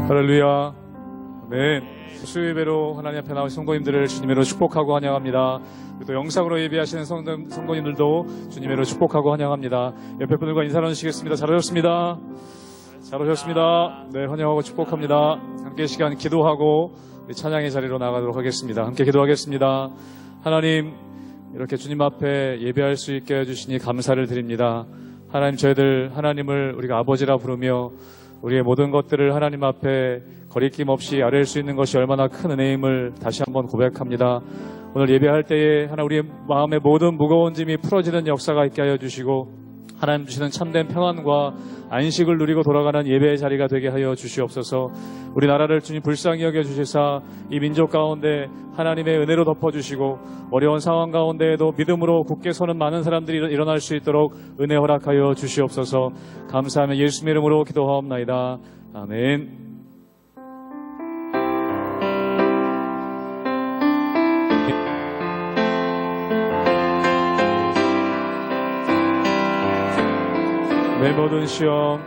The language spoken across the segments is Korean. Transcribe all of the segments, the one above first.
할렐루야. 아멘. 수요예배로 하나님 앞에 나오신 성도님들을 주님으로 축복하고 환영합니다. 또 영상으로 예배하시는 성도님들도 주님으로 축복하고 환영합니다. 옆에 분들과 인사 나누시겠습니다. 잘 오셨습니다. 잘 오셨습니다. 네, 환영하고 축복합니다. 함께 시간 기도하고 찬양의 자리로 나가도록 하겠습니다. 함께 기도하겠습니다. 하나님, 이렇게 주님 앞에 예배할 수 있게 해주시니 감사를 드립니다. 하나님, 저희들 하나님을 우리가 아버지라 부르며 우리의 모든 것들을 하나님 앞에 거리낌 없이 아뢰일 수 있는 것이 얼마나 큰 은혜임을 다시 한번 고백합니다. 오늘 예배할 때에 하나님 우리의 마음의 모든 무거운 짐이 풀어지는 역사가 있게 하여 주시고 하나님 주시는 참된 평안과 안식을 누리고 돌아가는 예배의 자리가 되게 하여 주시옵소서. 우리나라를 주님 불쌍히 여겨주시사 이 민족 가운데 하나님의 은혜로 덮어주시고 어려운 상황 가운데에도 믿음으로 굳게 서는 많은 사람들이 일어날 수 있도록 은혜 허락하여 주시옵소서. 감사하며 예수님의 이름으로 기도하옵나이다. 아멘. 내 모든 시험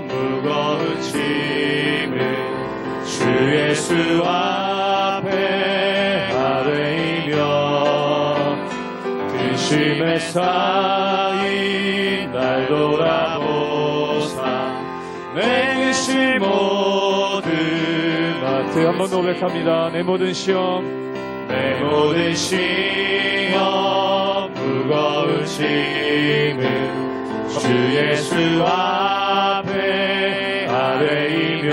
무거운 짐을 주 예수 앞에 아뢰이며 근심에 쌓인 날 돌아보사 내 근심 모든 마트 한 번 더 고백합니다. 내 모든 시험 무거운 짐을 주 예수 앞에 아뢰이며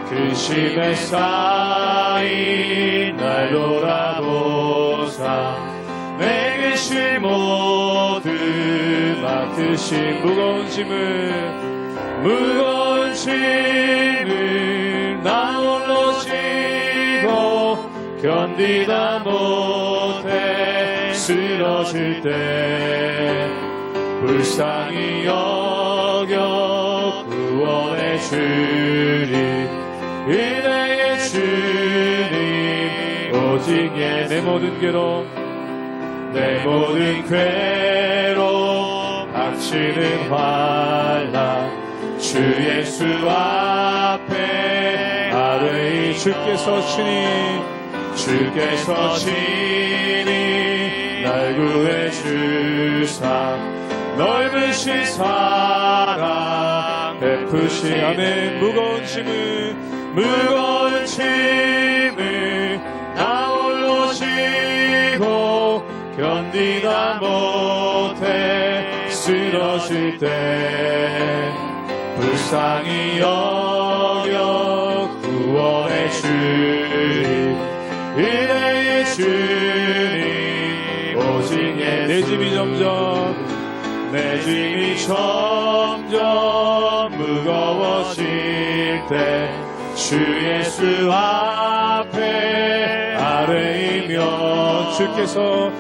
근심에 쌓인 날 돌아보사 내 근심 모두 맡으신 무거운 짐을 나 홀로 지고 견디다 못해 쓰러질 때 불쌍히 여겨 구원해 주리 은혜의 주님 오직 내 모든 괴로 닥치는 환난 주 예수 앞에 아뢰이 주께서 친히 날 구해 주사 넓으신 사랑 베푸시 아멘. 무거운 짐을 나 홀로 지고 견디다 못해 쓰러질 때 불쌍히 여겨 구원해 주리 은혜의 주님 오직 내 짐이 점점 무거워질 때 주 예수 앞에 아뢰이며 주께서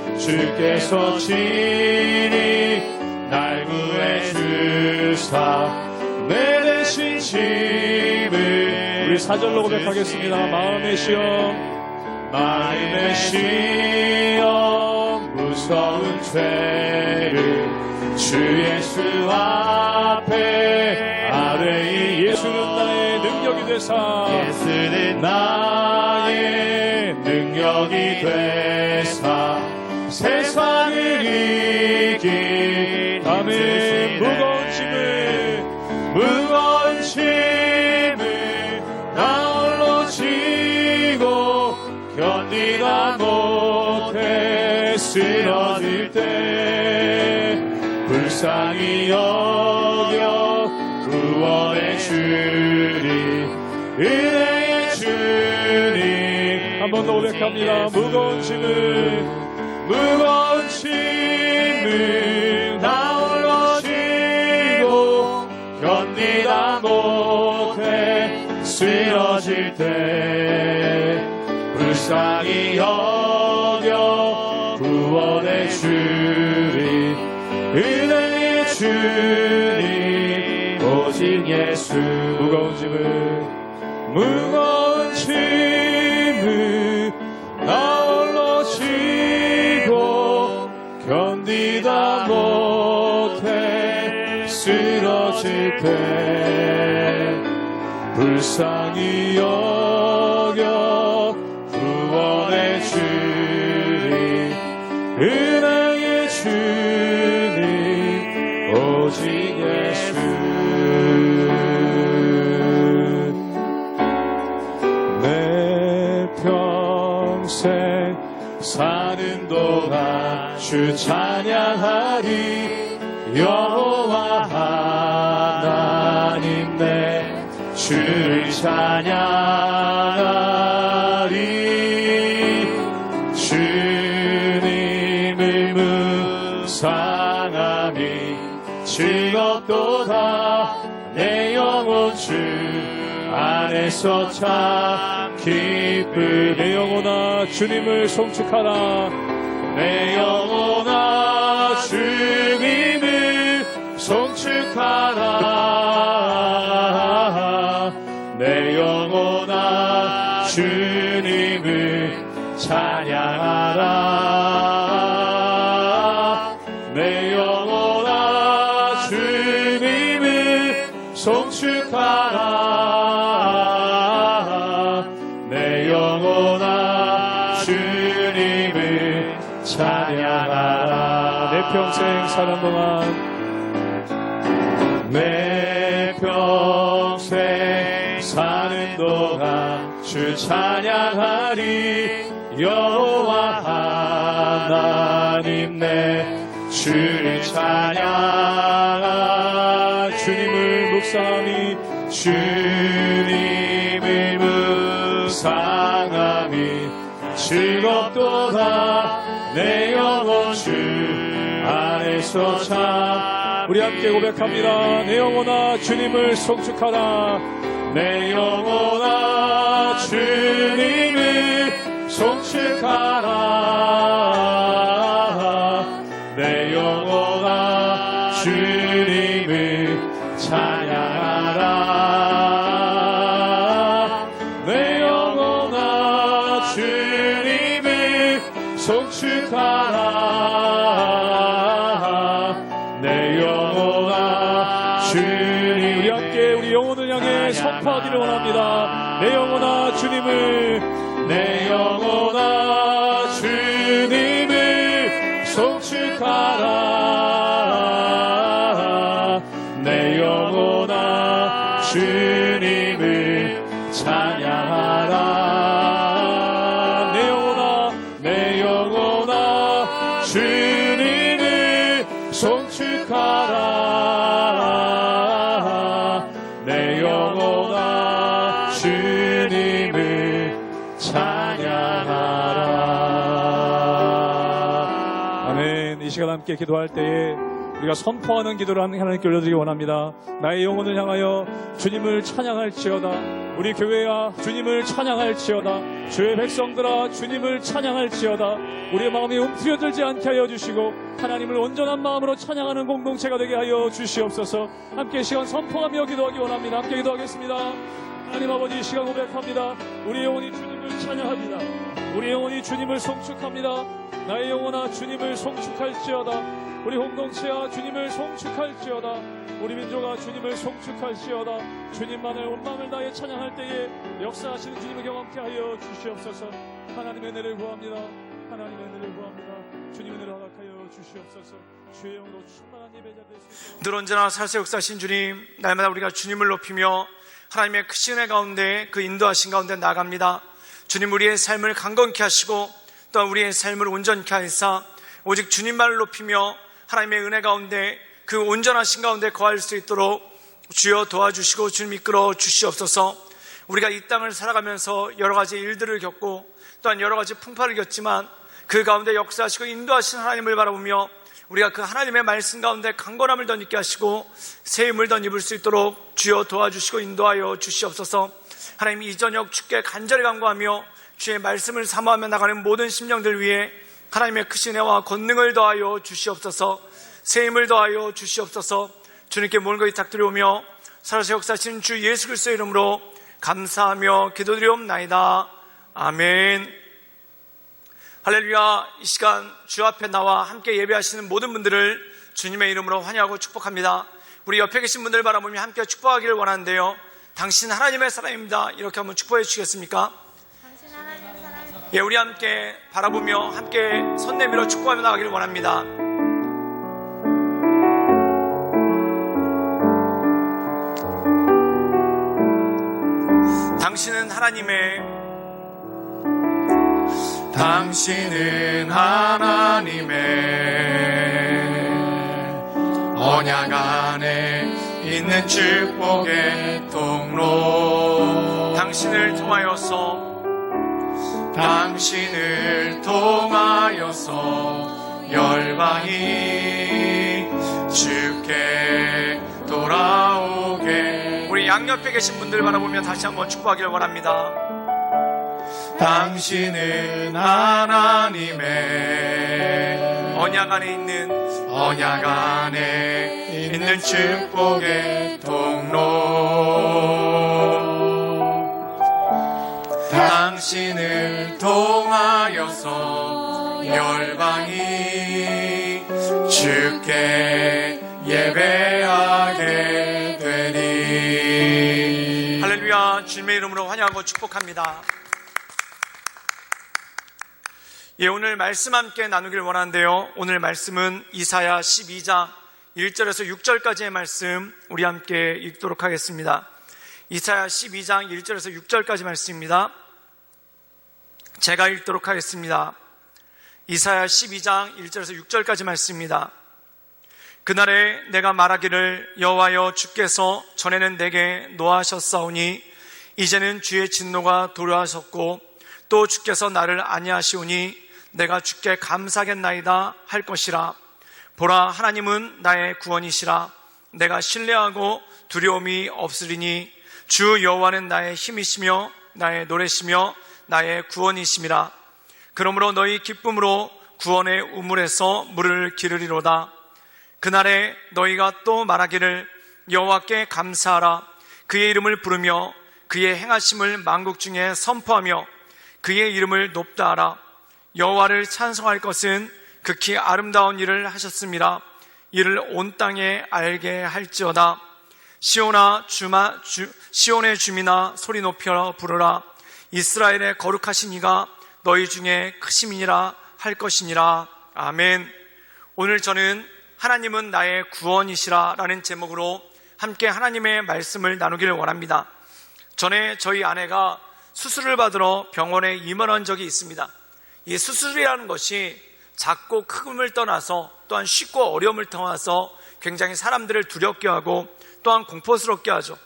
친히 날 구해 주사 내 대신 짐을 우리 4절로 고백하겠습니다. 마음의 시험 무서운 죄를 주 예수 앞에 아뢰이 예수는 나의 능력이 되사 세상을 이긴 아멘. 무거운 짐을 나 홀로 지고 견디다 못해 쓰러질 때 불쌍히 여겨 구원해 주리 은혜의 주님 한 번 더 고백합니다. 무거운 짐을 나 홀로 지고 견디다 못해 쓰러질 때 불쌍히 여겨 구원해 주리 은혜의 주님 오직 예수 무거운 짐을 나 홀로 지고 견디다 못해 하실 때 불쌍히 여겨 구원의 주님 은혜의 주님 오직 예수 내 평생 사는 동안 주 찬양하리 여호와 하나님 내 주를 찬양하리 주님을 묵상함이 즐겁도다 내 영혼 주 안에서 참 기쁘리 내 영혼아 주님을 송축하라 내 영혼아 주님을 송축하라 내 영혼아 주님을 찬양하라 내 영혼아 주님을 송축하라 내 영혼아 주님을 찬양하라 내 평생 사는 동안 내 평생 사는 동안 주 찬양하리 여호와 하나님 내 주를 찬양하 주님을 묵상함이 주님을 묵상함이 즐겁도다 내 영혼 주 안에서 참 우리 함께 고백합니다. 내 영혼아 주님을 송축하라 내 영혼아 주님을 송축하라 내 영혼아 주님을 찬양하라 내 영혼아 주님을 송축하라 내 영혼아 주님 우리 함께 우리 영혼을 향해 선포하기를 원합니다. 내 영혼아 주님을 내 영혼아 주님을 송축하라 내 영혼아 주님을 찬양하라 내 영혼아 주님을 송축하라 내 영혼아 주님을 찬양하라 아멘. 이 시간 함께 기도할 때에 우리가 선포하는 기도를 하나님께 올려드리기 원합니다. 나의 영혼을 향하여 주님을 찬양할지어다 우리 교회야 주님을 찬양할지어다 주의 백성들아 주님을 찬양할지어다 우리의 마음이 움츠려들지 않게 하여 주시고 하나님을 온전한 마음으로 찬양하는 공동체가 되게 하여 주시옵소서. 함께 시간 선포하며 기도하기 원합니다. 함께 기도하겠습니다. 하나님 아버지 이 시간 고백합니다. 우리 영혼이 주님을 찬양합니다. 우리 영혼이 주님을 송축합니다. 나의 영혼아 주님을 송축할지어다 우리 공동체야 주님을 송축할지어다 우리 민족아 주님을 송축할지어다 주님만을 온 마음을 다해 찬양할 때에 역사하시는 주님을 경험케 하여 주시옵소서. 하나님의 은혜를 구합니다. 하나님의 은혜를 구합니다. 주님의 은혜를 허락하여 주시옵소서. 주의 영으로 충만한 예배자 될 수 있도록 늘 언제나 살세 역사하신 주님 날마다 우리가 주님을 높이며 하나님의 크신 은혜 가운데 그 인도하신 가운데 나아갑니다. 주님 우리의 삶을 강건케 하시고 또한 우리의 삶을 온전케 하사 오직 주님만을 높이며 하나님의 은혜 가운데 그 온전하신 가운데 거할 수 있도록 주여 도와주시고 주님 이끌어 주시옵소서. 우리가 이 땅을 살아가면서 여러 가지 일들을 겪고 또한 여러 가지 풍파를 겪지만 그 가운데 역사하시고 인도하신 하나님을 바라보며 우리가 그 하나님의 말씀 가운데 강건함을 덧입게 하시고 새 힘을 덧입을 수 있도록 주여 도와주시고 인도하여 주시옵소서. 하나님 이 저녁 주께 간절히 간구하며 주의 말씀을 사모하며 나가는 모든 심령들 위해 하나님의 크신 은혜와 권능을 더하여 주시옵소서. 새 힘을 더하여 주시옵소서. 주님께 모든 것 부탁드리오며 살아서 역사하신 주 예수 그리스도의 이름으로 감사하며 기도드리옵나이다. 아멘. 할렐루야. 이 시간 주 앞에 나와 함께 예배하시는 모든 분들을 주님의 이름으로 환영하고 축복합니다. 우리 옆에 계신 분들 바라보며 함께 축복하기를 원하는데요. 당신 하나님의 사람입니다. 이렇게 한번 축복해 주시겠습니까? 당신 하나님의 사랑입니다. 예, 우리 함께 바라보며 함께 손 내밀어 축복하며 나가기를 원합니다. 당신은 하나님의 언약 안에 있는 축복의 통로. 당신을 통하여서 열방이 주께 돌아오게. 우리 양옆에 계신 분들 바라보며 다시 한번 축복하기를 원합니다. 당신은 하나님의 언약 안에 있는 축복의 통로. 당신을 통하여서 열방이 주께 예배하게 되리. 할렐루야. 주님의 이름으로 환영하고 축복합니다. 예, 오늘 말씀 함께 나누길 원하는데요. 오늘 말씀은 이사야 12장 1절에서 6절까지의 말씀 우리 함께 읽도록 하겠습니다. 이사야 12장 1절에서 6절까지 말씀입니다. 제가 읽도록 하겠습니다. 이사야 12장 1절에서 6절까지 말씀입니다. 그날에 내가 말하기를 여호와여 주께서 전에는 내게 노하셨사오니 이제는 주의 진노가 도래하셨고 또 주께서 나를 안위하시오니 내가 주께 감사하겠나이다 할 것이라. 보라, 하나님은 나의 구원이시라. 내가 신뢰하고 두려움이 없으리니 주 여호와는 나의 힘이시며 나의 노래시며 나의 구원이심이라. 그러므로 너희 기쁨으로 구원의 우물에서 물을 기르리로다. 그날에 너희가 또 말하기를 여호와께 감사하라. 그의 이름을 부르며 그의 행하심을 만국 중에 선포하며 그의 이름을 높다 하라. 여호와를 찬송할 것은 극히 아름다운 일을 하셨음이라. 이를 온 땅에 알게 할지어다. 시온의 주민아 소리 높여 부르라. 이스라엘의 거룩하신 이가 너희 중에 크심이니라 할 것이니라. 아멘. 오늘 저는 하나님은 나의 구원이시라 라는 제목으로 함께 하나님의 말씀을 나누기를 원합니다. 전에 저희 아내가 수술을 받으러 병원에 입원한 적이 있습니다. 이 수술이라는 것이 작고 크음을 떠나서 또한 쉽고 어려움을 떠나서 굉장히 사람들을 두렵게 하고 또한 공포스럽게 하죠.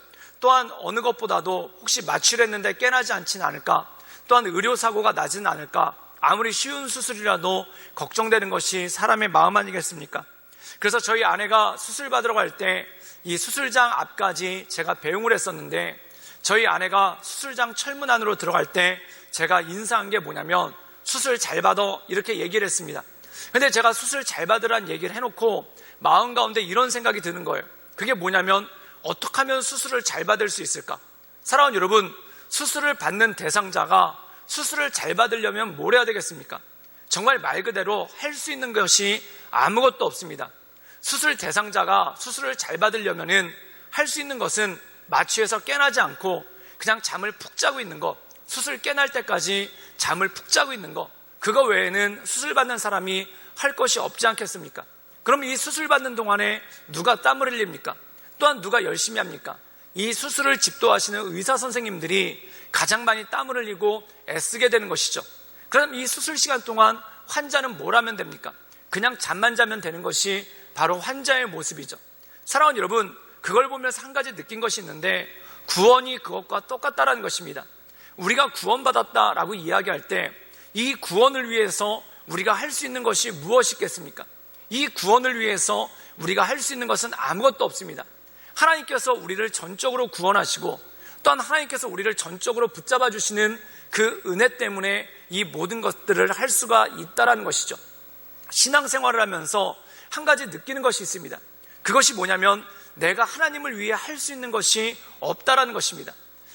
또한 어느 것보다도 혹시 마취를 했는데 깨나지 않지는 않을까, 또한 의료사고가 나지는 않을까, 아무리 쉬운 수술이라도 걱정되는 것이 사람의 마음 아니겠습니까? 그래서 저희 아내가 수술 받으러 갈 때 이 수술장 앞까지 제가 배웅을 했었는데, 저희 아내가 수술장 철문 안으로 들어갈 때 제가 인사한 게 뭐냐면 수술 잘 받아 이렇게 얘기를 했습니다. 근데 제가 수술 잘 받으라는 얘기를 해놓고 마음 가운데 이런 생각이 드는 거예요. 그게 뭐냐면 어떻게 하면 수술을 잘 받을 수 있을까? 사랑하는 여러분, 수술을 받는 대상자가 수술을 잘 받으려면 뭘 해야 되겠습니까? 정말 말 그대로 할 수 있는 것이 아무것도 없습니다. 수술 대상자가 수술을 잘 받으려면은 할 수 있는 것은 마취해서 깨나지 않고 그냥 잠을 푹 자고 있는 것, 수술 깨날 때까지 잠을 푹 자고 있는 것, 그거 외에는 수술 받는 사람이 할 것이 없지 않겠습니까? 그럼 이 수술 받는 동안에 누가 땀을 흘립니까? 또한 누가 열심히 합니까? 이 수술을 집도하시는 의사 선생님들이 가장 많이 땀을 흘리고 애쓰게 되는 것이죠. 그럼 이 수술 시간 동안 환자는 뭘 하면 됩니까? 그냥 잠만 자면 되는 것이 바로 환자의 모습이죠. 사랑하는 여러분, 그걸 보면서 한 가지 느낀 것이 있는데, 구원이 그것과 똑같다라는 것입니다. 우리가 구원받았다라고 이야기할 때 이 구원을 위해서 우리가 할 수 있는 것이 무엇이 있겠습니까? 이 구원을 위해서 우리가 할 수 있는 것은 아무것도 없습니다. 하나님께서 우리를 전적으로 구원하시고 또한 하나님께서 우리를 전적으로 붙잡아 주시는 그 은혜 때문에 이 모든 것들을 할 수가 있다라는 것이죠. 신앙생활을 하면서 한 가지 느끼는 것이 있습니다. 그것이 뭐냐면 내가 하나님을 위해 할 수 있는 것이 없다라는 것입니다.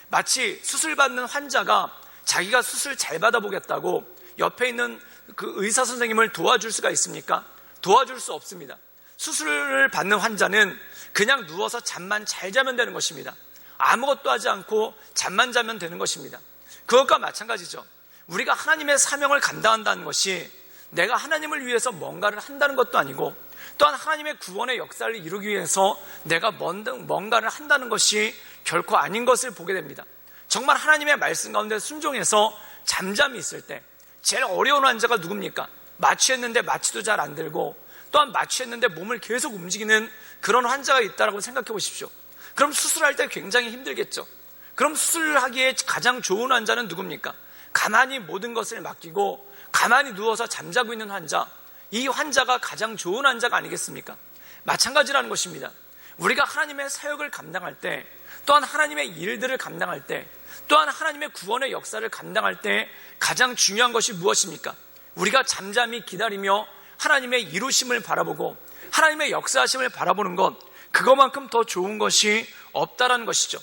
마치 수술받는 환자가 자기가 수술 잘 받아보겠다고 옆에 있는 그 의사 선생님을 도와줄 수가 있습니까? 도와줄 수 없습니다. 수술을 받는 환자는 그냥 누워서 잠만 잘 자면 되는 것입니다. 아무것도 하지 않고 잠만 자면 되는 것입니다. 그것과 마찬가지죠. 우리가 하나님의 사명을 감당한다는 것이 내가 하나님을 위해서 뭔가를 한다는 것도 아니고, 또한 하나님의 구원의 역사를 이루기 위해서 내가 뭔가를 한다는 것이 결코 아닌 것을 보게 됩니다. 정말 하나님의 말씀 가운데 순종해서 잠잠히 있을 때 제일 어려운 환자가 누굽니까? 마취했는데 마취도 잘 안 들고, 또한 마취했는데 몸을 계속 움직이는 그런 환자가 있다고 생각해 보십시오. 그럼 수술할 때 굉장히 힘들겠죠. 그럼 수술을 하기에 가장 좋은 환자는 누굽니까? 가만히 모든 것을 맡기고 가만히 누워서 잠자고 있는 환자, 이 환자가 가장 좋은 환자가 아니겠습니까? 마찬가지라는 것입니다. 우리가 하나님의 사역을 감당할 때, 또한 하나님의 일들을 감당할 때, 또한 하나님의 구원의 역사를 감당할 때 가장 중요한 것이 무엇입니까? 우리가 잠잠히 기다리며 하나님의 이루심을 바라보고 하나님의 역사하심을 바라보는 것, 그것만큼 더 좋은 것이 없다라는 것이죠.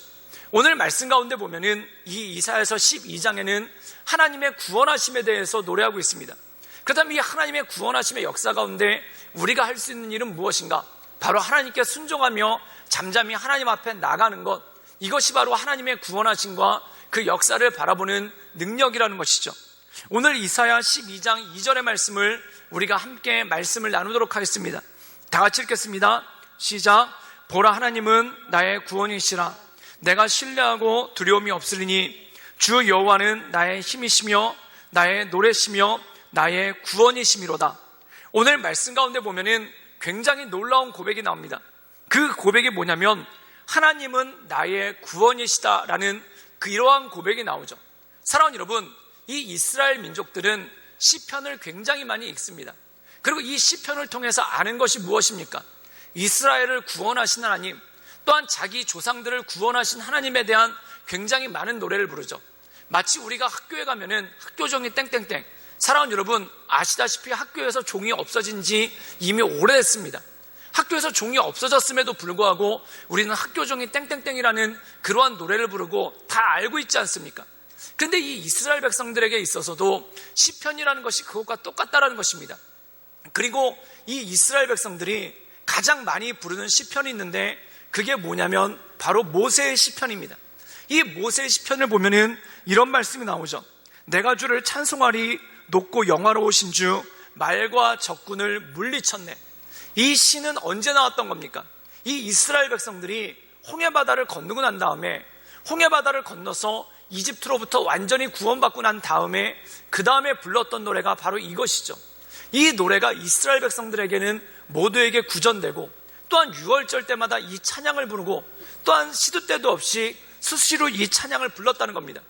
오늘 말씀 가운데 보면은 이 이사야서 12장에는 하나님의 구원하심에 대해서 노래하고 있습니다. 그렇다면 이 하나님의 구원하심의 역사 가운데 우리가 할 수 있는 일은 무엇인가? 바로 하나님께 순종하며 잠잠히 하나님 앞에 나가는 것, 이것이 바로 하나님의 구원하심과 그 역사를 바라보는 능력이라는 것이죠. 오늘 이사야 12장 2절의 말씀을 우리가 함께 말씀을 나누도록 하겠습니다. 다 같이 읽겠습니다. 시작. 보라, 하나님은 나의 구원이시라. 내가 신뢰하고 두려움이 없으리니 주 여호와는 나의 힘이시며 나의 노래시며 나의 구원이시미로다. 오늘 말씀 가운데 보면은 굉장히 놀라운 고백이 나옵니다. 그 고백이 뭐냐면 하나님은 나의 구원이시다라는 이러한 고백이 나오죠. 사랑하는 여러분, 이 이스라엘 민족들은 시편을 굉장히 많이 읽습니다. 그리고 이 시편을 통해서 아는 것이 무엇입니까? 이스라엘을 구원하신 하나님, 또한 자기 조상들을 구원하신 하나님에 대한 굉장히 많은 노래를 부르죠. 마치 우리가 학교에 가면은 학교종이 땡땡땡, 사랑하는 여러분, 아시다시피 학교에서 종이 없어진 지 이미 오래됐습니다. 학교에서 종이 없어졌음에도 불구하고 우리는 학교종이 땡땡땡이라는 그러한 노래를 부르고 다 알고 있지 않습니까? 그런데 이 이스라엘 백성들에게 있어서도 시편이라는 것이 그것과 똑같다라는 것입니다. 그리고 이 이스라엘 백성들이 가장 많이 부르는 시편이 있는데 그게 뭐냐면 바로 모세의 시편입니다. 이 모세의 시편을 보면은 이런 말씀이 나오죠. 내가 주를 찬송하리, 높고 영화로우신 주, 말과 적군을 물리쳤네. 이 시는 언제 나왔던 겁니까? 이 이스라엘 백성들이 홍해바다를 건너고 난 다음에, 홍해바다를 건너서 이집트로부터 완전히 구원받고 난 다음에 그 다음에 불렀던 노래가 바로 이것이죠. 이 노래가 이스라엘 백성들에게는 모두에게 구전되고, 또한 유월절 때마다 이 찬양을 부르고, 또한 시도 때도 없이 수시로 이 찬양을 불렀다는 겁니다.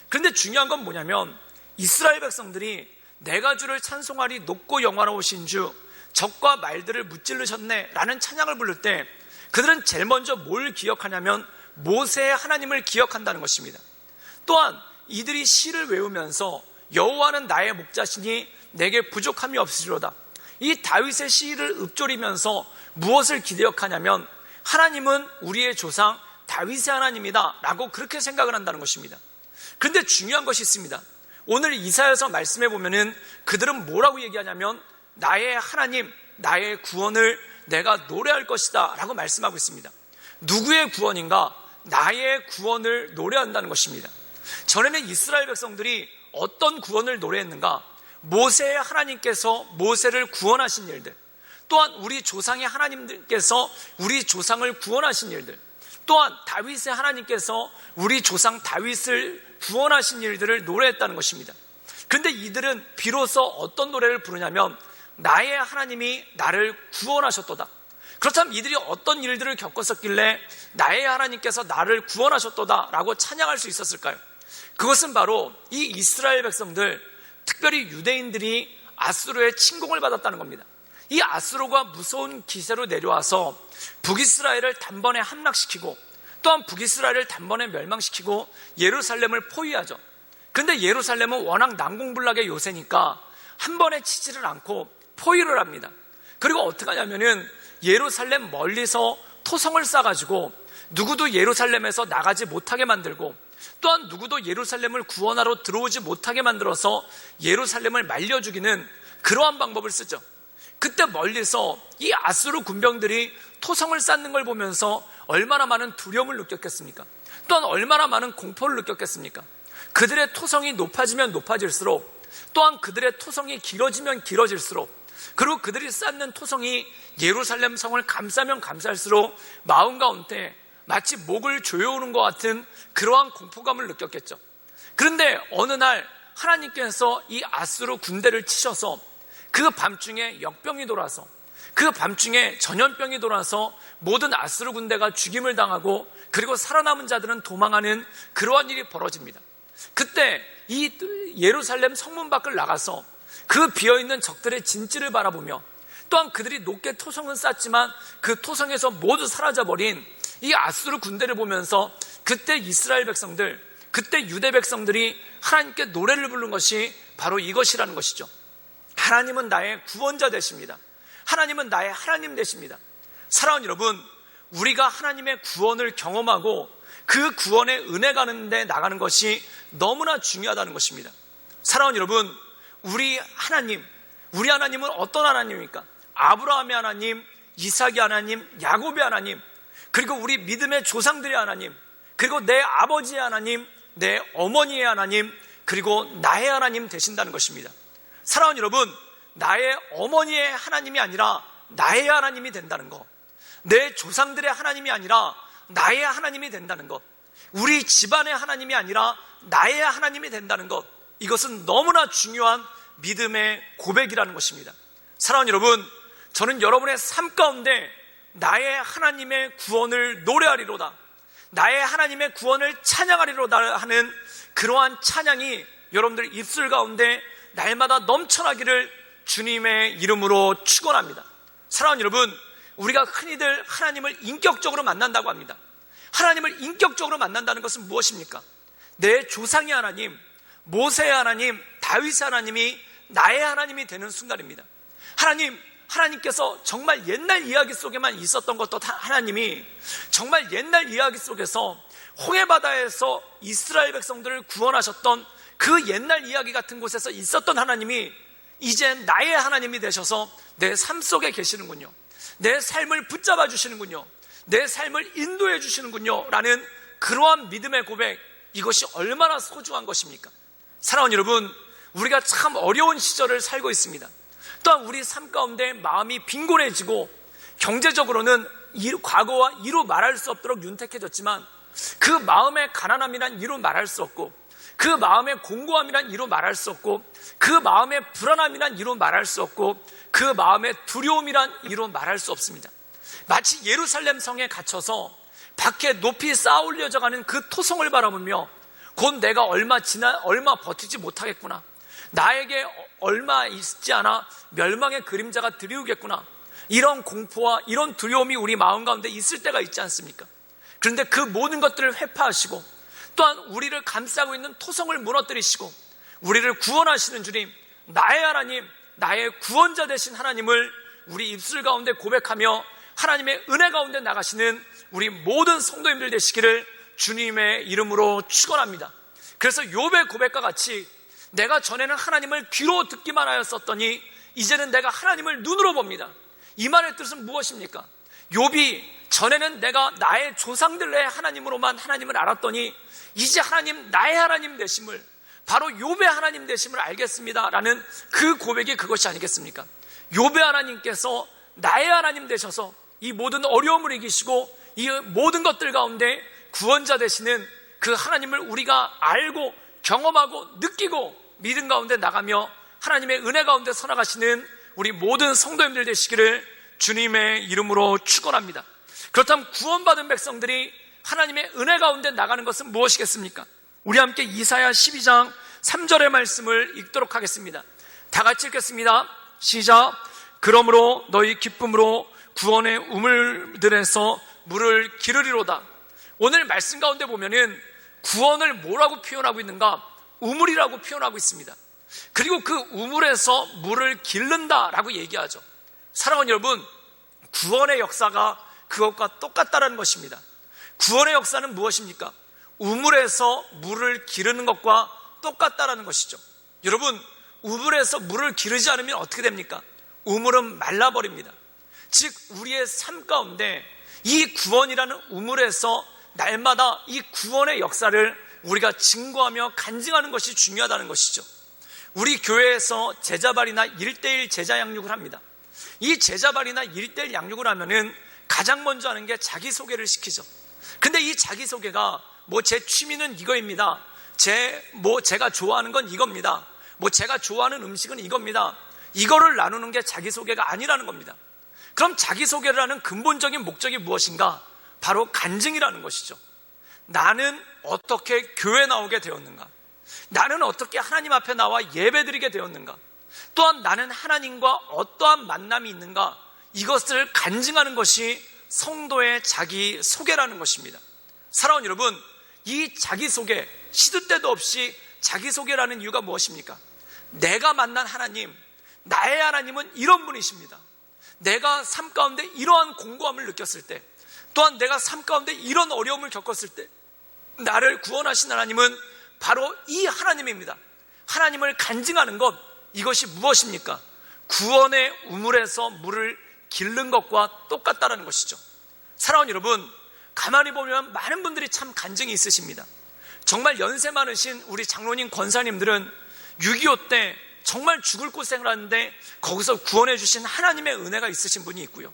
그런데 중요한 건 뭐냐면 이스라엘 백성들이 내가 주를 찬송하리, 높고 영화로우신 주, 적과 말들을 무찔르셨네 라는 찬양을 부를 때 그들은 제일 먼저 뭘 기억하냐면 모세의 하나님을 기억한다는 것입니다. 또한 이들이 시를 외우면서 여호와는 나의 목자시니 내게 부족함이 없으리로다, 이 다윗의 시를 읊조리면서 무엇을 기억하냐면 하나님은 우리의 조상 다윗의 하나님이다 라고 그렇게 생각을 한다는 것입니다. 그런데 중요한 것이 있습니다. 오늘 이사야서 말씀해 보면은 그들은 뭐라고 얘기하냐면 나의 하나님, 나의 구원을 내가 노래할 것이다 라고 말씀하고 있습니다. 누구의 구원인가? 나의 구원을 노래한다는 것입니다. 전에는 이스라엘 백성들이 어떤 구원을 노래했는가? 모세의 하나님께서 모세를 구원하신 일들, 또한 우리 조상의 하나님께서 우리 조상을 구원하신 일들, 또한 다윗의 하나님께서 우리 조상 다윗을 구원하신 일들을 노래했다는 것입니다. 그런데 이들은 비로소 어떤 노래를 부르냐면 나의 하나님이 나를 구원하셨도다. 그렇다면 이들이 어떤 일들을 겪었었길래 나의 하나님께서 나를 구원하셨도다 라고 찬양할 수 있었을까요? 그것은 바로 이 이스라엘 백성들, 특별히 유대인들이 아수르의 침공을 받았다는 겁니다. 이 아수르가 무서운 기세로 내려와서 북이스라엘을 단번에 함락시키고, 또한 북이스라엘을 단번에 멸망시키고 예루살렘을 포위하죠. 그런데 예루살렘은 워낙 난공불락의 요새니까 한 번에 치지를 않고 포위를 합니다. 그리고 어떻게 하냐면은 예루살렘 멀리서 토성을 쌓아가지고 누구도 예루살렘에서 나가지 못하게 만들고, 또한 누구도 예루살렘을 구원하러 들어오지 못하게 만들어서 예루살렘을 말려 죽이는 그러한 방법을 쓰죠. 그때 멀리서 이 아수르 군병들이 토성을 쌓는 걸 보면서 얼마나 많은 두려움을 느꼈겠습니까? 또한 얼마나 많은 공포를 느꼈겠습니까? 그들의 토성이 높아지면 높아질수록, 또한 그들의 토성이 길어지면 길어질수록, 그리고 그들이 쌓는 토성이 예루살렘 성을 감싸면 감쌀수록 마음 가운데 마치 목을 조여오는 것 같은 그러한 공포감을 느꼈겠죠. 그런데 어느 날 하나님께서 이 아수르 군대를 치셔서 그 밤중에 역병이 돌아서, 그 밤중에 전염병이 돌아서 모든 아수르 군대가 죽임을 당하고, 그리고 살아남은 자들은 도망하는 그러한 일이 벌어집니다. 그때 이 예루살렘 성문 밖을 나가서 그 비어있는 적들의 진지를 바라보며, 또한 그들이 높게 토성은 쌓지만 그 토성에서 모두 사라져버린 이 아수르 군대를 보면서, 그때 이스라엘 백성들, 그때 유대 백성들이 하나님께 노래를 부른 것이 바로 이것이라는 것이죠. 하나님은 나의 구원자 되십니다. 하나님은 나의 하나님 되십니다. 사랑하는 여러분, 우리가 하나님의 구원을 경험하고 그 구원의 은혜 가는 데 나가는 것이 너무나 중요하다는 것입니다. 사랑하는 여러분, 우리 하나님은 어떤 하나님입니까? 아브라함의 하나님, 이삭의 하나님, 야곱의 하나님, 그리고 우리 믿음의 조상들의 하나님, 그리고 내 아버지의 하나님, 내 어머니의 하나님, 그리고 나의 하나님 되신다는 것입니다. 사랑하는 여러분, 나의 어머니의 하나님이 아니라 나의 하나님이 된다는 것, 내 조상들의 하나님이 아니라 나의 하나님이 된다는 것, 우리 집안의 하나님이 아니라 나의 하나님이 된다는 것, 이것은 너무나 중요한 믿음의 고백이라는 것입니다. 사랑하는 여러분, 저는 여러분의 삶 가운데 나의 하나님의 구원을 노래하리로다, 나의 하나님의 구원을 찬양하리로다 하는 그러한 찬양이 여러분들 입술 가운데 날마다 넘쳐나기를 주님의 이름으로 축원합니다. 사랑하는 여러분, 우리가 흔히들 하나님을 인격적으로 만난다고 합니다. 하나님을 인격적으로 만난다는 것은 무엇입니까? 내 조상의 하나님, 모세의 하나님, 다윗의 하나님이 나의 하나님이 되는 순간입니다. 하나님께서 정말 옛날 이야기 속에만 있었던 것도 하나님이 정말 옛날 이야기 속에서 홍해바다에서 이스라엘 백성들을 구원하셨던 그 옛날 이야기 같은 곳에서 있었던 하나님이 이제 나의 하나님이 되셔서 내 삶 속에 계시는군요. 내 삶을 붙잡아 주시는군요. 내 삶을 인도해 주시는군요 라는 그러한 믿음의 고백, 이것이 얼마나 소중한 것입니까? 사랑하는 여러분, 우리가 참 어려운 시절을 살고 있습니다. 또한 우리 삶 가운데 마음이 빈곤해지고 경제적으로는 과거와 이루 말할 수 없도록 윤택해졌지만, 그 마음의 가난함이란 이루 말할 수 없고, 그 마음의 공고함이란 이루 말할 수 없고, 그 마음의 불안함이란 이루 말할 수 없고, 그 마음의 두려움이란 이루 말할 수 없습니다. 마치 예루살렘 성에 갇혀서 밖에 높이 쌓아 올려져가는 그 토성을 바라보며 곧 내가 얼마 버티지 못하겠구나, 나에게 얼마 있지 않아 멸망의 그림자가 드리우겠구나, 이런 공포와 이런 두려움이 우리 마음 가운데 있을 때가 있지 않습니까? 그런데 그 모든 것들을 회파하시고, 또한 우리를 감싸고 있는 토성을 무너뜨리시고 우리를 구원하시는 주님, 나의 하나님, 나의 구원자 되신 하나님을 우리 입술 가운데 고백하며 하나님의 은혜 가운데 나가시는 우리 모든 성도님들 되시기를 주님의 이름으로 축원합니다. 그래서 욥의 고백과 같이 내가 전에는 하나님을 귀로 듣기만 하였었더니 이제는 내가 하나님을 눈으로 봅니다. 이 말의 뜻은 무엇입니까? 욥이 전에는 내가 나의 조상들의 하나님으로만 하나님을 알았더니 이제 하나님, 나의 하나님 되심을, 바로 욥의 하나님 되심을 알겠습니다 라는 그 고백이 그것이 아니겠습니까? 욥의 하나님께서 나의 하나님 되셔서 이 모든 어려움을 이기시고 이 모든 것들 가운데 구원자 되시는 그 하나님을 우리가 알고 경험하고 느끼고 믿음 가운데 나가며 하나님의 은혜 가운데 살아가시는 우리 모든 성도님들 되시기를 주님의 이름으로 축원합니다. 그렇다면 구원받은 백성들이 하나님의 은혜 가운데 나가는 것은 무엇이겠습니까? 우리 함께 이사야 12장 3절의 말씀을 읽도록 하겠습니다. 다 같이 읽겠습니다. 시작. 그러므로 너희 기쁨으로 구원의 우물들에서 물을 기르리로다. 오늘 말씀 가운데 보면은 구원을 뭐라고 표현하고 있는가? 우물이라고 표현하고 있습니다. 그리고 그 우물에서 물을 기른다라고 얘기하죠. 사랑하는 여러분, 구원의 역사가 그것과 똑같다는 것입니다. 구원의 역사는 무엇입니까? 우물에서 물을 기르는 것과 똑같다는 것이죠. 여러분, 우물에서 물을 기르지 않으면 어떻게 됩니까? 우물은 말라버립니다. 즉 우리의 삶 가운데 이 구원이라는 우물에서 날마다 이 구원의 역사를 우리가 증거하며 간증하는 것이 중요하다는 것이죠. 우리 교회에서 제자발이나 1:1 제자 양육을 합니다. 이 제자발이나 1:1 양육을 하면은 가장 먼저 하는 게 자기소개를 시키죠. 근데 이 자기소개가 제 취미는 이거입니다. 제가 좋아하는 건 이겁니다. 제가 좋아하는 음식은 이겁니다. 이거를 나누는 게 자기소개가 아니라는 겁니다. 그럼 자기소개를 하는 근본적인 목적이 무엇인가? 바로 간증이라는 것이죠. 나는 어떻게 교회 나오게 되었는가? 나는 어떻게 하나님 앞에 나와 예배드리게 되었는가? 또한 나는 하나님과 어떠한 만남이 있는가? 이것을 간증하는 것이 성도의 자기소개라는 것입니다. 사랑하는 여러분, 이 자기소개, 시도 때도 없이 자기소개라는 이유가 무엇입니까? 내가 만난 하나님, 나의 하나님은 이런 분이십니다. 내가 삶 가운데 이러한 공고함을 느꼈을 때, 또한 내가 삶 가운데 이런 어려움을 겪었을 때 나를 구원하신 하나님은 바로 이 하나님입니다. 하나님을 간증하는 것, 이것이 무엇입니까? 구원의 우물에서 물을 기른 것과 똑같다는 것이죠. 사랑하는 여러분, 가만히 보면 많은 분들이 참 간증이 있으십니다. 정말 연세 많으신 우리 장로님, 권사님들은 6.25 때 정말 죽을 고생을 하는데 거기서 구원해 주신 하나님의 은혜가 있으신 분이 있고요.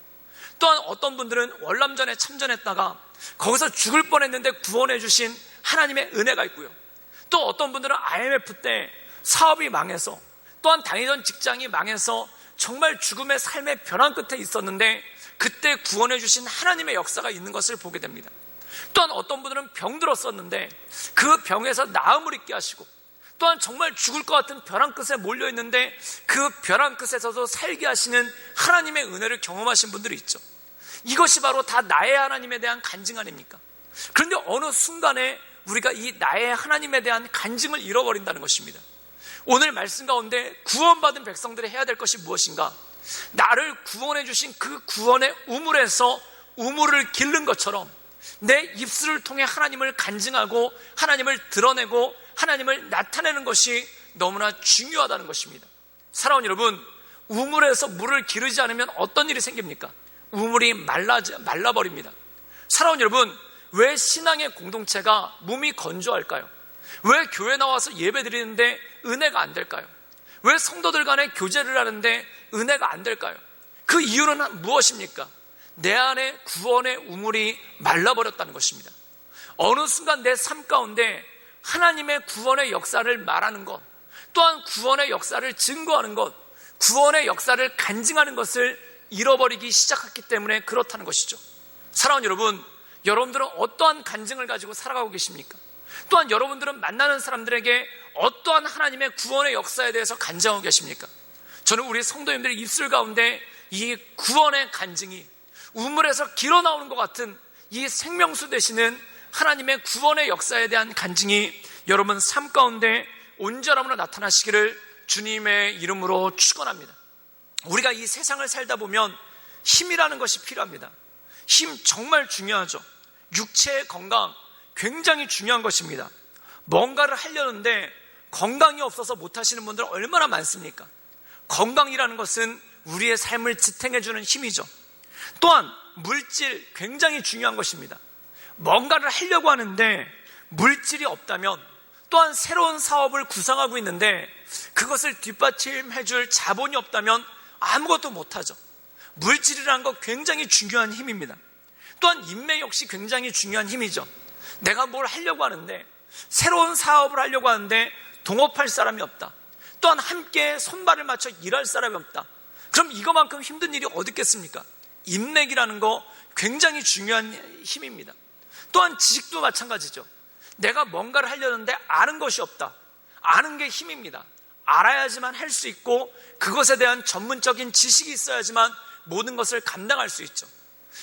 또한 어떤 분들은 월남전에 참전했다가 거기서 죽을 뻔했는데 구원해 주신 하나님의 은혜가 있고요. 또 어떤 분들은 IMF 때 사업이 망해서, 또한 다니던 직장이 망해서 정말 죽음의 삶의 벼랑 끝에 있었는데 그때 구원해 주신 하나님의 역사가 있는 것을 보게 됩니다. 또한 어떤 분들은 병들었었는데 그 병에서 나음을 있게 하시고, 또한 정말 죽을 것 같은 벼랑 끝에 몰려있는데 그 벼랑 끝에서도 살게 하시는 하나님의 은혜를 경험하신 분들이 있죠. 이것이 바로 다 나의 하나님에 대한 간증 아닙니까? 그런데 어느 순간에 우리가 이 나의 하나님에 대한 간증을 잃어버린다는 것입니다. 오늘 말씀 가운데 구원받은 백성들이 해야 될 것이 무엇인가? 나를 구원해 주신 그 구원의 우물에서 우물을 기른 것처럼 내 입술을 통해 하나님을 간증하고 하나님을 드러내고 하나님을 나타내는 것이 너무나 중요하다는 것입니다. 사랑하는 여러분, 우물에서 물을 기르지 않으면 어떤 일이 생깁니까? 우물이 말라버립니다. 사랑하는 여러분, 왜 신앙의 공동체가 몸이 건조할까요? 왜 교회 나와서 예배 드리는데 은혜가 안 될까요? 왜 성도들 간에 교제를 하는데 은혜가 안 될까요? 그 이유는 무엇입니까? 내 안에 구원의 우물이 말라버렸다는 것입니다. 어느 순간 내 삶 가운데 하나님의 구원의 역사를 말하는 것, 또한 구원의 역사를 증거하는 것, 구원의 역사를 간증하는 것을 잃어버리기 시작했기 때문에 그렇다는 것이죠. 사랑하는 여러분, 여러분들은 어떠한 간증을 가지고 살아가고 계십니까? 또한 여러분들은 만나는 사람들에게 어떠한 하나님의 구원의 역사에 대해서 간증하고 계십니까? 저는 우리 성도님들의 입술 가운데 이 구원의 간증이 우물에서 길어나오는 것 같은 이 생명수 되시는 하나님의 구원의 역사에 대한 간증이 여러분 삶 가운데 온전함으로 나타나시기를 주님의 이름으로 축원합니다. 우리가 이 세상을 살다 보면 힘이라는 것이 필요합니다. 힘 정말 중요하죠. 육체의 건강 굉장히 중요한 것입니다. 뭔가를 하려는데 건강이 없어서 못하시는 분들 얼마나 많습니까? 건강이라는 것은 우리의 삶을 지탱해주는 힘이죠. 또한 물질 굉장히 중요한 것입니다. 뭔가를 하려고 하는데 물질이 없다면, 또한 새로운 사업을 구상하고 있는데 그것을 뒷받침해줄 자본이 없다면 아무것도 못하죠. 물질이라는 것 굉장히 중요한 힘입니다. 또한 인맥 역시 굉장히 중요한 힘이죠. 내가 뭘 하려고 하는데, 새로운 사업을 하려고 하는데 동업할 사람이 없다, 또한 함께 손발을 맞춰 일할 사람이 없다. 그럼 이거만큼 힘든 일이 어디 있겠습니까? 인맥이라는 거 굉장히 중요한 힘입니다. 또한 지식도 마찬가지죠. 내가 뭔가를 하려는데 아는 것이 없다. 아는 게 힘입니다. 알아야지만 할 수 있고 그것에 대한 전문적인 지식이 있어야지만 모든 것을 감당할 수 있죠.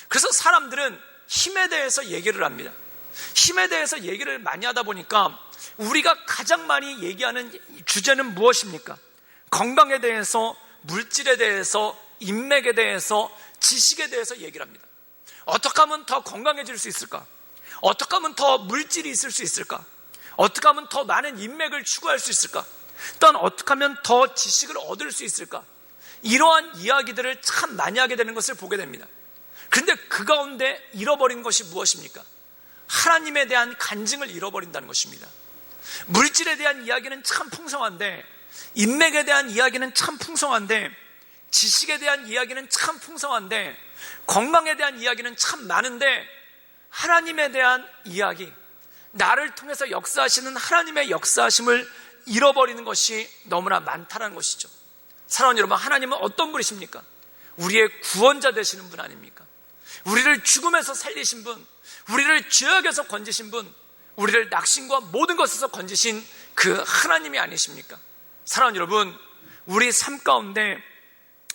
그래서 사람들은 힘에 대해서 얘기를 합니다. 힘에 대해서 얘기를 많이 하다 보니까 우리가 가장 많이 얘기하는 주제는 무엇입니까? 건강에 대해서, 물질에 대해서, 인맥에 대해서, 지식에 대해서 얘기를 합니다. 어떻게 하면 더 건강해질 수 있을까? 어떻게 하면 더 물질이 있을 수 있을까? 어떻게 하면 더 많은 인맥을 추구할 수 있을까? 또한 어떻게 하면 더 지식을 얻을 수 있을까? 이러한 이야기들을 참 많이 하게 되는 것을 보게 됩니다. 그런데 그 가운데 잃어버린 것이 무엇입니까? 하나님에 대한 간증을 잃어버린다는 것입니다. 물질에 대한 이야기는 참 풍성한데, 인맥에 대한 이야기는 참 풍성한데, 지식에 대한 이야기는 참 풍성한데, 건강에 대한 이야기는 참 많은데, 하나님에 대한 이야기, 나를 통해서 역사하시는 하나님의 역사하심을 잃어버리는 것이 너무나 많다는 것이죠. 사랑하는 여러분, 하나님은 어떤 분이십니까? 우리의 구원자 되시는 분 아닙니까? 우리를 죽음에서 살리신 분, 우리를 죄악에서 건지신 분, 우리를 낙심과 모든 것에서 건지신 그 하나님이 아니십니까? 사랑하는 여러분, 우리 삶 가운데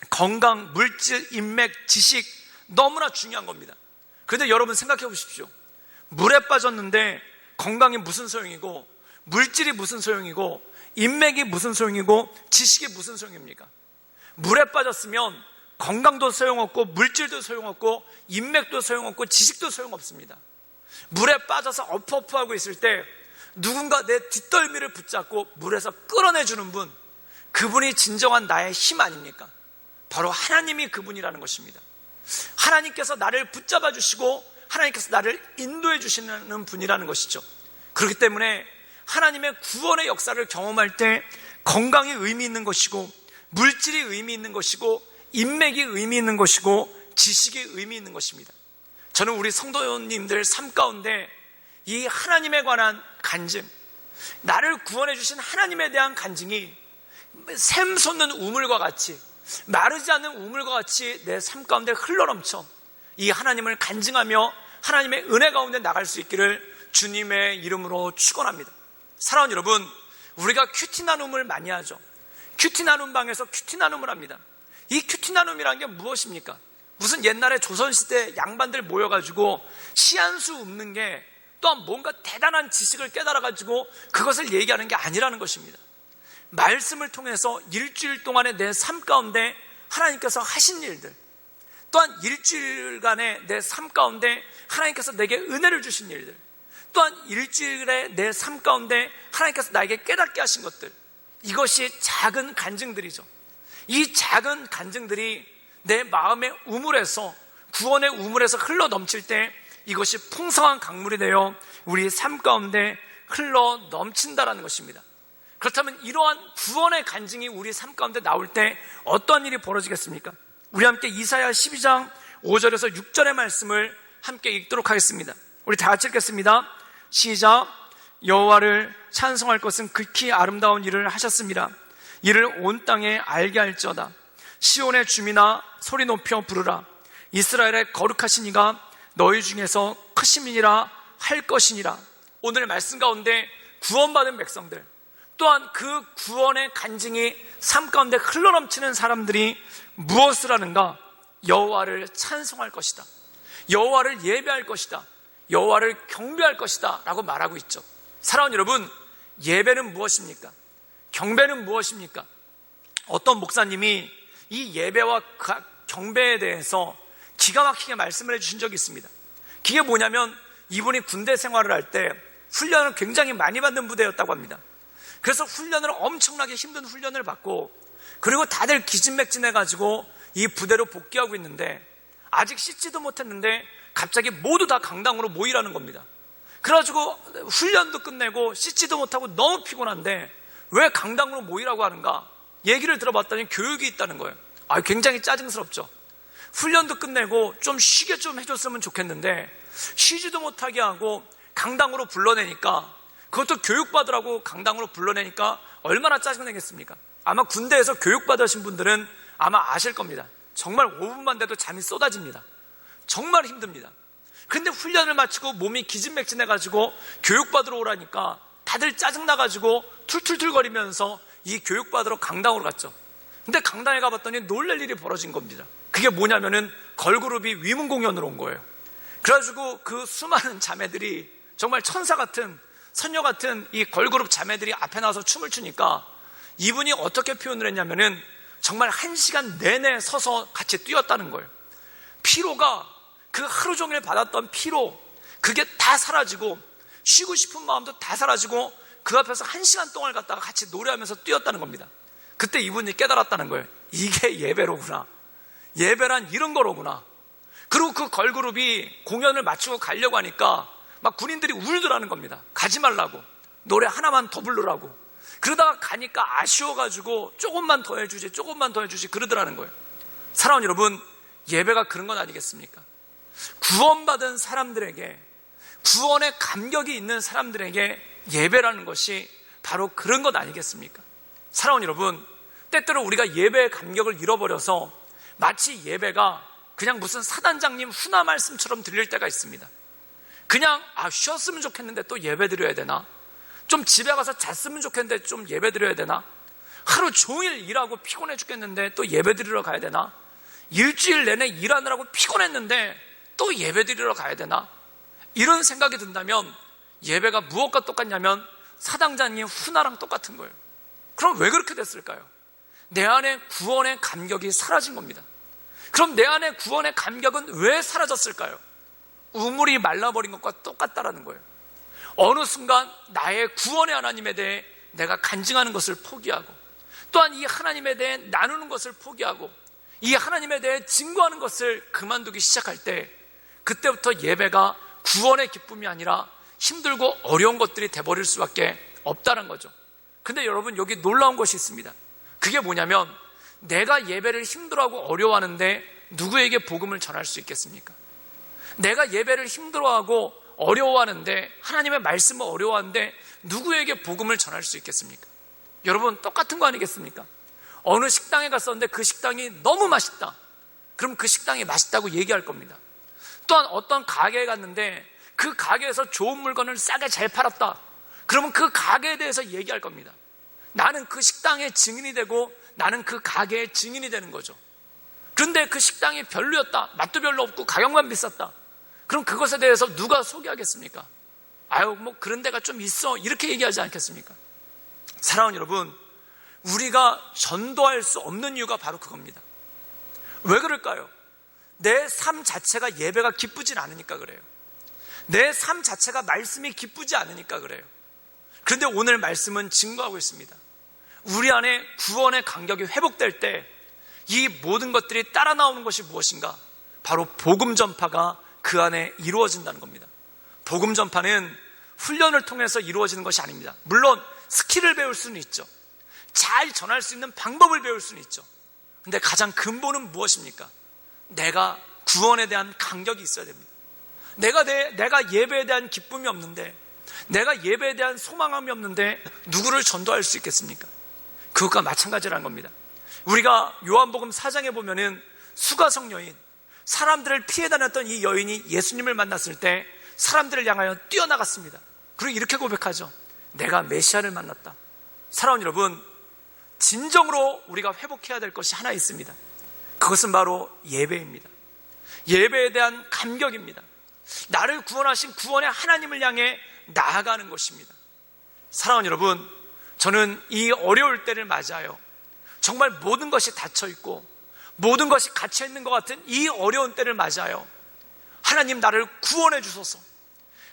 건강, 물질, 인맥, 지식 너무나 중요한 겁니다. 그런데 여러분 생각해 보십시오. 물에 빠졌는데 건강이 무슨 소용이고, 물질이 무슨 소용이고, 인맥이 무슨 소용이고, 지식이 무슨 소용입니까? 물에 빠졌으면 건강도 소용없고, 물질도 소용없고, 인맥도 소용없고, 지식도 소용없습니다. 물에 빠져서 어프어프하고 있을 때 누군가 내 뒷덜미를 붙잡고 물에서 끌어내주는 분, 그분이 진정한 나의 힘 아닙니까? 바로 하나님이 그분이라는 것입니다. 하나님께서 나를 붙잡아 주시고 하나님께서 나를 인도해 주시는 분이라는 것이죠. 그렇기 때문에 하나님의 구원의 역사를 경험할 때 건강이 의미 있는 것이고, 물질이 의미 있는 것이고, 인맥이 의미 있는 것이고, 지식이 의미 있는 것입니다. 저는 우리 성도님들 삶 가운데 이 하나님에 관한 간증, 나를 구원해 주신 하나님에 대한 간증이 샘솟는 우물과 같이, 마르지 않는 우물과 같이 내 삶 가운데 흘러넘쳐 이 하나님을 간증하며 하나님의 은혜 가운데 나갈 수 있기를 주님의 이름으로 축원합니다. 사랑하는 여러분, 우리가 큐티 나눔을 많이 하죠. 큐티 나눔 방에서 큐티 나눔을 합니다. 이 큐티 나눔이라는 게 무엇입니까? 무슨 옛날에 조선시대 양반들 모여가지고 시한수 읊는 게 또한 뭔가 대단한 지식을 깨달아가지고 그것을 얘기하는 게 아니라는 것입니다. 말씀을 통해서 일주일 동안의 내 삶 가운데 하나님께서 하신 일들, 또한 일주일간의 내 삶 가운데 하나님께서 내게 은혜를 주신 일들, 또한 일주일의 내 삶 가운데 하나님께서 나에게 깨닫게 하신 것들, 이것이 작은 간증들이죠. 이 작은 간증들이 내 마음의 우물에서, 구원의 우물에서 흘러 넘칠 때 이것이 풍성한 강물이 되어 우리 삶 가운데 흘러 넘친다라는 것입니다. 그렇다면 이러한 구원의 간증이 우리 삶 가운데 나올 때 어떤 일이 벌어지겠습니까? 우리 함께 이사야 12장 5절에서 6절의 말씀을 함께 읽도록 하겠습니다. 우리 다 같이 읽겠습니다. 시작. 여호와를 찬송할 것은 극히 아름다운 일을 하셨습니다. 이를 온 땅에 알게 할지어다. 시온의 주민아 소리 높여 부르라. 이스라엘의 거룩하신 이가 너희 중에서 크심이니라 할 것이니라. 오늘 말씀 가운데 구원받은 백성들, 또한 그 구원의 간증이 삶 가운데 흘러넘치는 사람들이 무엇을 하는가? 여호와를 찬송할 것이다, 여호와를 예배할 것이다, 여호와를 경배할 것이다 라고 말하고 있죠. 사랑하는 여러분, 예배는 무엇입니까? 경배는 무엇입니까? 어떤 목사님이 이 예배와 경배에 대해서 기가 막히게 말씀을 해주신 적이 있습니다. 그게 뭐냐면, 이분이 군대 생활을 할 때 훈련을 굉장히 많이 받는 부대였다고 합니다. 그래서 훈련을 엄청나게 힘든 훈련을 받고, 그리고 다들 기진맥진해가지고 이 부대로 복귀하고 있는데 아직 씻지도 못했는데 갑자기 모두 다 강당으로 모이라는 겁니다. 그래가지고 훈련도 끝내고 씻지도 못하고 너무 피곤한데 왜 강당으로 모이라고 하는가? 얘기를 들어봤더니 교육이 있다는 거예요. 굉장히 짜증스럽죠. 훈련도 끝내고 좀 쉬게 좀 해줬으면 좋겠는데 쉬지도 못하게 하고 강당으로 불러내니까, 그것도 교육받으라고 강당으로 불러내니까 얼마나 짜증내겠습니까? 아마 군대에서 교육받으신 분들은 아마 아실 겁니다. 정말 5분만 돼도 잠이 쏟아집니다. 정말 힘듭니다. 근데 훈련을 마치고 몸이 기진맥진해가지고 교육받으러 오라니까 다들 짜증나가지고 툴툴툴거리면서 이 교육받으러 강당으로 갔죠. 근데 강당에 가봤더니 놀랄 일이 벌어진 겁니다. 그게 뭐냐면은 걸그룹이 위문공연으로 온 거예요. 그래가지고 그 수많은 자매들이, 정말 천사 같은, 선녀 같은 이 걸그룹 자매들이 앞에 나와서 춤을 추니까 이분이 어떻게 표현을 했냐면은 정말 1시간 내내 서서 같이 뛰었다는 거예요. 피로가, 그 하루 종일 받았던 피로, 그게 다 사라지고 쉬고 싶은 마음도 다 사라지고 그 앞에서 1시간 동안 갔다가 같이 노래하면서 뛰었다는 겁니다. 그때 이분이 깨달았다는 거예요. 이게 예배로구나. 예배란 이런 거로구나. 그리고 그 걸그룹이 공연을 마치고 가려고 하니까 막 군인들이 울더라는 겁니다. 가지 말라고. 노래 하나만 더 부르라고. 그러다가 가니까 아쉬워가지고 조금만 더 해주지, 조금만 더 해주지 그러더라는 거예요. 사랑하는 여러분, 예배가 그런 건 아니겠습니까? 구원받은 사람들에게, 구원의 감격이 있는 사람들에게 예배라는 것이 바로 그런 것 아니겠습니까? 사랑하는 여러분, 때때로 우리가 예배의 감격을 잃어버려서 마치 예배가 그냥 무슨 사단장님 훈화 말씀처럼 들릴 때가 있습니다. 그냥 쉬었으면 좋겠는데 또 예배 드려야 되나? 좀 집에 가서 잤으면 좋겠는데 좀 예배 드려야 되나? 하루 종일 일하고 피곤해 죽겠는데 또 예배 드리러 가야 되나? 일주일 내내 일하느라고 피곤했는데 또 예배 드리러 가야 되나? 이런 생각이 든다면 예배가 무엇과 똑같냐면 사단장님 훈화랑 똑같은 거예요. 그럼 왜 그렇게 됐을까요? 내 안에 구원의 감격이 사라진 겁니다. 그럼 내 안에 구원의 감격은 왜 사라졌을까요? 우물이 말라버린 것과 똑같다라는 거예요. 어느 순간 나의 구원의 하나님에 대해 내가 간증하는 것을 포기하고, 또한 이 하나님에 대해 나누는 것을 포기하고, 이 하나님에 대해 증거하는 것을 그만두기 시작할 때, 그때부터 예배가 구원의 기쁨이 아니라 힘들고 어려운 것들이 돼버릴 수밖에 없다는 거죠. 근데 여러분, 여기 놀라운 것이 있습니다. 그게 뭐냐면, 내가 예배를 힘들어하고 어려워하는데 누구에게 복음을 전할 수 있겠습니까? 내가 예배를 힘들어하고 어려워하는데, 하나님의 말씀을 어려워하는데 누구에게 복음을 전할 수 있겠습니까? 여러분, 똑같은 거 아니겠습니까? 어느 식당에 갔었는데 그 식당이 너무 맛있다. 그럼 그 식당이 맛있다고 얘기할 겁니다. 또한 어떤 가게에 갔는데 그 가게에서 좋은 물건을 싸게 잘 팔았다. 그러면 그 가게에 대해서 얘기할 겁니다. 나는 그 식당의 증인이 되고 나는 그 가게의 증인이 되는 거죠. 그런데 그 식당이 별로였다. 맛도 별로 없고 가격만 비쌌다. 그럼 그것에 대해서 누가 소개하겠습니까? 아유, 뭐 그런 데가 좀 있어. 이렇게 얘기하지 않겠습니까? 사랑하는 여러분, 우리가 전도할 수 없는 이유가 바로 그겁니다. 왜 그럴까요? 내 삶 자체가 예배가 기쁘진 않으니까 그래요. 내 삶 자체가 말씀이 기쁘지 않으니까 그래요. 그런데 오늘 말씀은 증거하고 있습니다. 우리 안에 구원의 감격이 회복될 때 이 모든 것들이 따라 나오는 것이 무엇인가? 바로 복음 전파가 그 안에 이루어진다는 겁니다. 복음 전파는 훈련을 통해서 이루어지는 것이 아닙니다. 물론 스킬을 배울 수는 있죠. 잘 전할 수 있는 방법을 배울 수는 있죠. 근데 가장 근본은 무엇입니까? 내가 구원에 대한 감격이 있어야 됩니다. 내가 예배에 대한 기쁨이 없는데, 내가 예배에 대한 소망함이 없는데 누구를 전도할 수 있겠습니까? 그것과 마찬가지라는 겁니다. 우리가 요한복음 4장에 보면은 수가성 여인, 사람들을 피해 다녔던 이 여인이 예수님을 만났을 때 사람들을 향하여 뛰어나갔습니다. 그리고 이렇게 고백하죠. 내가 메시아를 만났다. 사랑하는 여러분, 진정으로 우리가 회복해야 될 것이 하나 있습니다. 그것은 바로 예배입니다. 예배에 대한 감격입니다. 나를 구원하신 구원의 하나님을 향해 나아가는 것입니다. 사랑하는 여러분, 저는 이 어려울 때를 맞아요. 정말 모든 것이 닫혀있고 모든 것이 갇혀있는 것 같은 이 어려운 때를 맞아요. 하나님, 나를 구원해 주소서.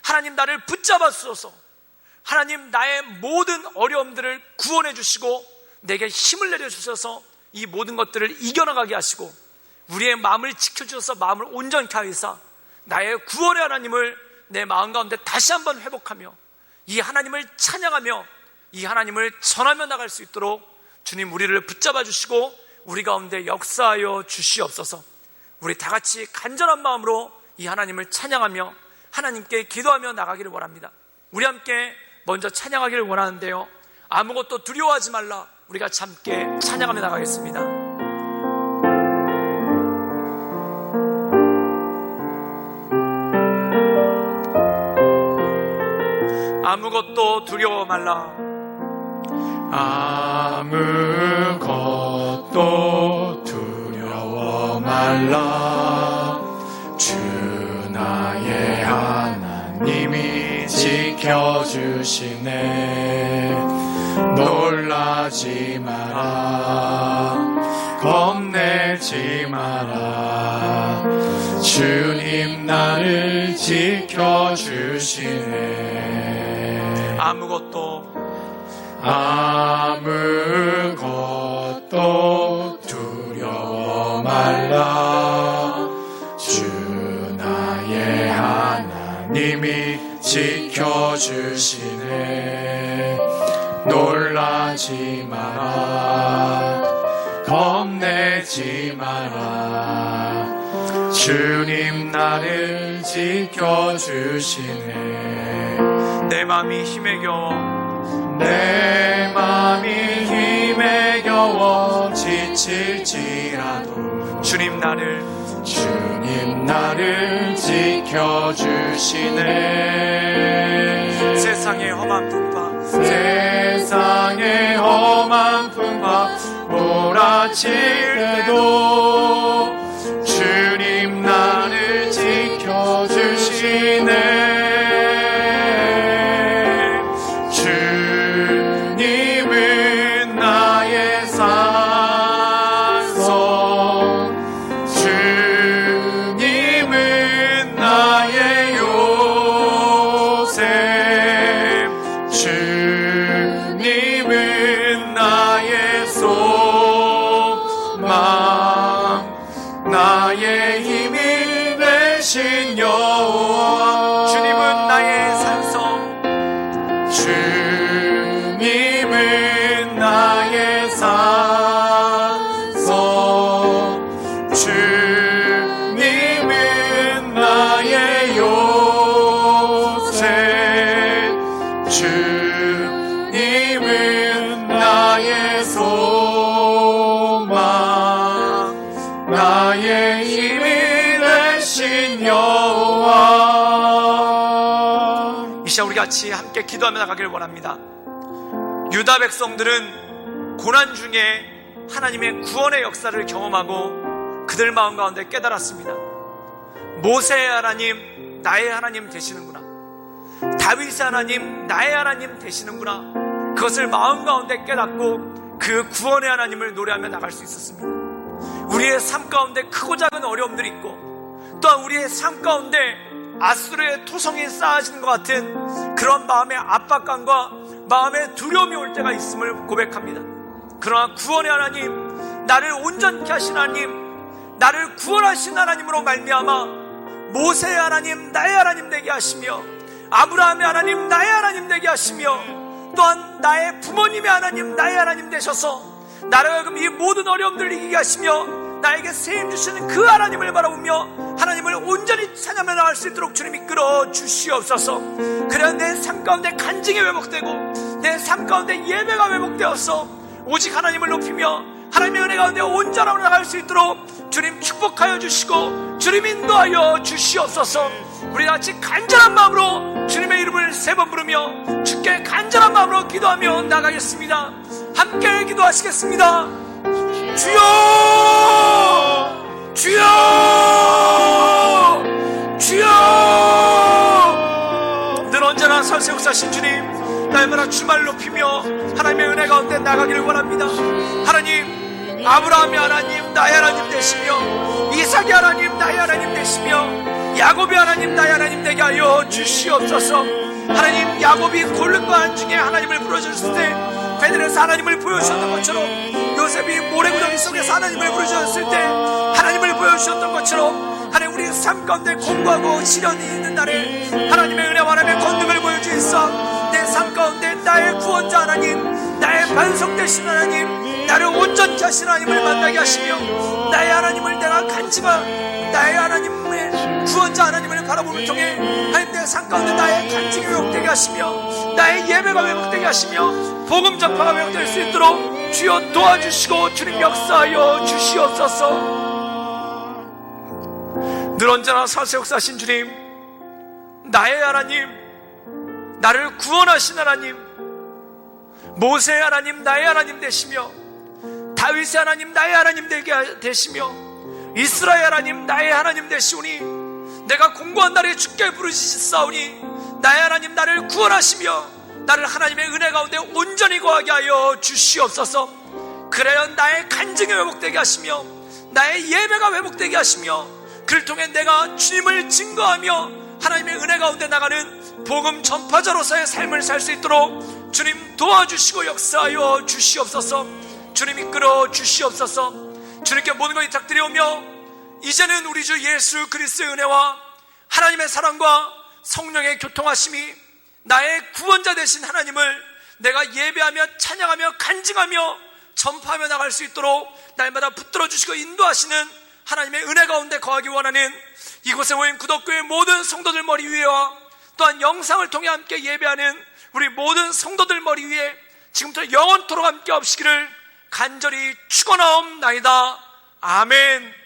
하나님, 나를 붙잡아 주소서. 하나님, 나의 모든 어려움들을 구원해 주시고 내게 힘을 내려주셔서 이 모든 것들을 이겨나가게 하시고 우리의 마음을 지켜주셔서 마음을 온전케 하여사 나의 구원의 하나님을 내 마음 가운데 다시 한번 회복하며 이 하나님을 찬양하며 이 하나님을 전하며 나갈 수 있도록 주님, 우리를 붙잡아 주시고 우리 가운데 역사하여 주시옵소서. 우리 다 같이 간절한 마음으로 이 하나님을 찬양하며 하나님께 기도하며 나가기를 원합니다. 우리 함께 먼저 찬양하기를 원하는데요, 아무것도 두려워하지 말라. 우리가 함께 찬양하며 나가겠습니다. 아무것도 두려워 말라. 아무것도 두려워 말라. 주 나의 하나님이 지켜주시네. 놀라지 마라. 겁내지 마라. 주님 나를 지켜주시네. 아무것도 아무것도 두려워 말라. 주 나의 하나님이 지켜주시네. 놀라지 마라. 겁내지 마라. 주님 나를 지켜주시네. 내 마음이 힘에 겨워 내 맘이 힘에 겨워 지칠지라도 주님 나를 지켜주시네. 세상의 험한 풍파 세상의 험한 풍파 몰아칠 때도 주님 나를 지켜주시네. 주님은 나의 산성, 주님은 나의 요새, 주님은 나의 소망, 나의 힘이 되신 여호와. 주님은 나의 산성 주님은 나의 산성, 주님은 나의 요새, 주님은 나의 소망, 나의 힘이 되신 여호와. 이 시간 우리 같이 함께 기도하며 나가길 원합니다. 유다 백성들은 고난 중에 하나님의 구원의 역사를 경험하고 그들 마음 가운데 깨달았습니다. 모세의 하나님 나의 하나님 되시는구나, 다윗의 하나님 나의 하나님 되시는구나. 그것을 마음 가운데 깨닫고 그 구원의 하나님을 노래하며 나갈 수 있었습니다. 우리의 삶 가운데 크고 작은 어려움들이 있고, 또한 우리의 삶 가운데 아수르의 토성이 쌓아지는 것 같은 그런 마음의 압박감과 마음의 두려움이 올 때가 있음을 고백합니다. 그러나 구원의 하나님, 나를 온전케 하신 하나님, 나를 구원하신 하나님으로 말미암아 모세의 하나님 나의 하나님 되게 하시며, 아브라함의 하나님 나의 하나님 되게 하시며, 또한 나의 부모님의 하나님 나의 하나님 되셔서 나를 하여금 이 모든 어려움들을 이기게 하시며 나에게 세임 주시는 그 하나님을 바라보며 하나님을 온전히 찬양하며 나갈 수 있도록 주님 이끌어 주시옵소서. 그래야 내 삶 가운데 간증이 회복되고 내 삶 가운데 예배가 회복되어서 오직 하나님을 높이며 하나님의 은혜 가운데 온전함으로 나갈 수 있도록 주님 축복하여 주시고 주님 인도하여 주시옵소서. 우리 같이 간절한 마음으로 주님의 이름을 세 번 부르며 주께 간절한 마음으로 기도하며 나가겠습니다. 함께 기도하시겠습니다. 주여, 주여, 주여. 늘 언제나 살세우사신 주님, 날마다 주말 높이며 하나님의 은혜 가운데 나가기를 원합니다. 하나님, 아브라함의 하나님 나의 하나님 되시며, 이삭의 하나님 나의 하나님 되시며, 야곱의 하나님 나의 하나님 되게 하여 주시옵소서. 하나님, 야곱이 골룸과 안중에 하나님을 부르셨을 때 베들에서 하나님을 보여주셨던 것처럼, 요셉이 모래구덩이 속에서 하나님을 부르셨을 때 하나님을 보여주셨던 것처럼, 하나님 우리 삶 가운데 공부하고 시련이 있는 날에 하나님의 은혜와 하나님의 권능을 보여주시사 내 삶 가운데 나의 구원자 하나님, 나의 반석 되신 하나님, 나를 온전케 하신 하나님을 만나게 하시며, 나의 하나님을 내가 간지가 나의 하나님의 구원자 하나님을 바라보는 통해 하나님 내 삶 가운데 나의 간증이 회복되게 하시며 나의 예배가 회복되게 하시며 복음 전파가 회복될 수 있도록 주여 도와주시고 주님 역사하여 주시옵소서. 늘 언제나 살세 역사하신 주님, 나의 하나님, 나를 구원하신 하나님, 모세의 하나님 나의 하나님 되시며, 다윗의 하나님 나의 하나님 되게 되시며, 이스라엘 하나님 나의 하나님 되시오니, 내가 공고한 날에 주께 부르시사오니 나의 하나님 나를 구원하시며 나를 하나님의 은혜 가운데 온전히 거하게 하여 주시옵소서. 그래야 나의 간증이 회복되게 하시며 나의 예배가 회복되게 하시며 그를 통해 내가 주님을 증거하며 하나님의 은혜 가운데 나가는 복음 전파자로서의 삶을 살 수 있도록 주님 도와주시고 역사하여 주시옵소서. 주님 이끌어 주시옵소서. 주님께 모든 걸 부탁드리오며 이제는 우리 주 예수 그리스도의 은혜와 하나님의 사랑과 성령의 교통하심이 나의 구원자 되신 하나님을 내가 예배하며 찬양하며 간증하며 전파하며 나갈 수 있도록 날마다 붙들어 주시고 인도하시는 하나님의 은혜 가운데 거하기 원하는 이곳에 모인 구독교회 모든 성도들 머리 위에와 또한 영상을 통해 함께 예배하는 우리 모든 성도들 머리 위에 지금부터 영원토록 함께 없으시기를 간절히 축원하옵나이다. 아멘.